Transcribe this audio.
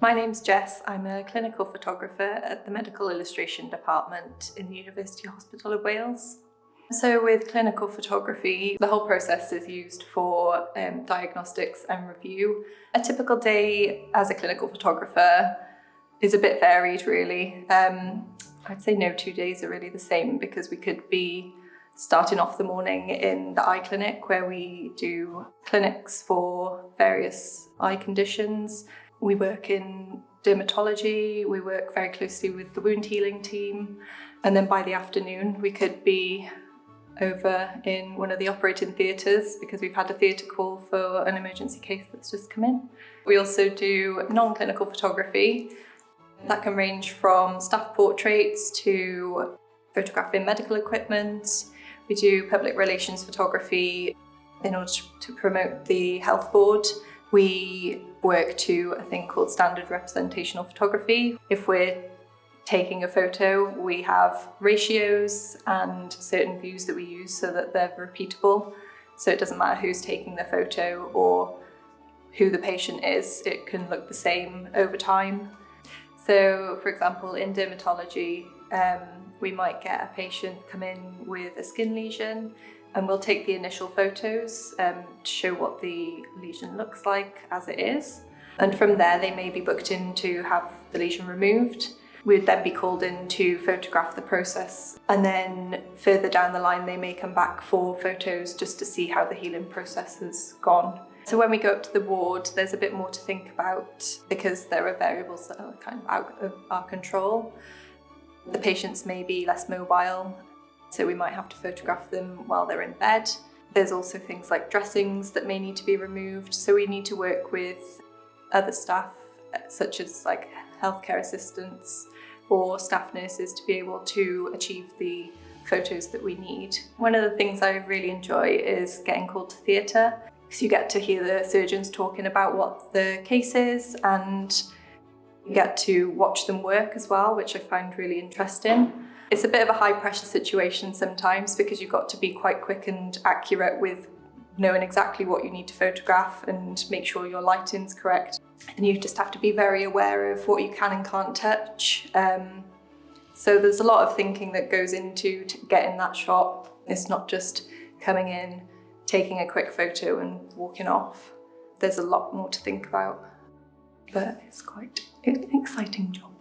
My name's Jess. I'm a clinical photographer at the Medical Illustration Department in the University Hospital of Wales. So with clinical photography, the whole process is used for diagnostics and review. A typical day as a clinical photographer is a bit varied, really. I'd say no 2 days are really the same, because we could be starting off the morning in the eye clinic, where we do clinics for various eye conditions. We work in dermatology, we work very closely with the wound healing team, and then by the afternoon we could be over in one of the operating theatres, because we've had a theatre call for an emergency case that's just come in. We also do non-clinical photography. That can range from staff portraits to photographing medical equipment. We do public relations photography in order to promote the health board. We work to a thing called standard representational photography. If we're taking a photo, we have ratios and certain views that we use so that they're repeatable. So it doesn't matter who's taking the photo or who the patient is, it can look the same over time. So for example, in dermatology, we might get a patient come in with a skin lesion, and we'll take the initial photos to show what the lesion looks like as it is. And from there, they may be booked in to have the lesion removed. We'd then be called in to photograph the process. And then further down the line, they may come back for photos just to see how the healing process has gone. So when we go up to the ward, there's a bit more to think about, because there are variables that are kind of out of our control. The patients may be less mobile, so we might have to photograph them while they're in bed. There's also things like dressings that may need to be removed, so we need to work with other staff, such as like healthcare assistants or staff nurses, to be able to achieve the photos that we need. One of the things I really enjoy is getting called to theatre, because you get to hear the surgeons talking about what the case is, and you get to watch them work as well, which I find really interesting. It's a bit of a high pressure situation sometimes, because you've got to be quite quick and accurate with knowing exactly what you need to photograph and make sure your lighting's correct. And you just have to be very aware of what you can and can't touch. So there's a lot of thinking that goes into getting that shot. It's not just coming in, taking a quick photo and walking off. There's a lot more to think about, but it's quite an exciting job.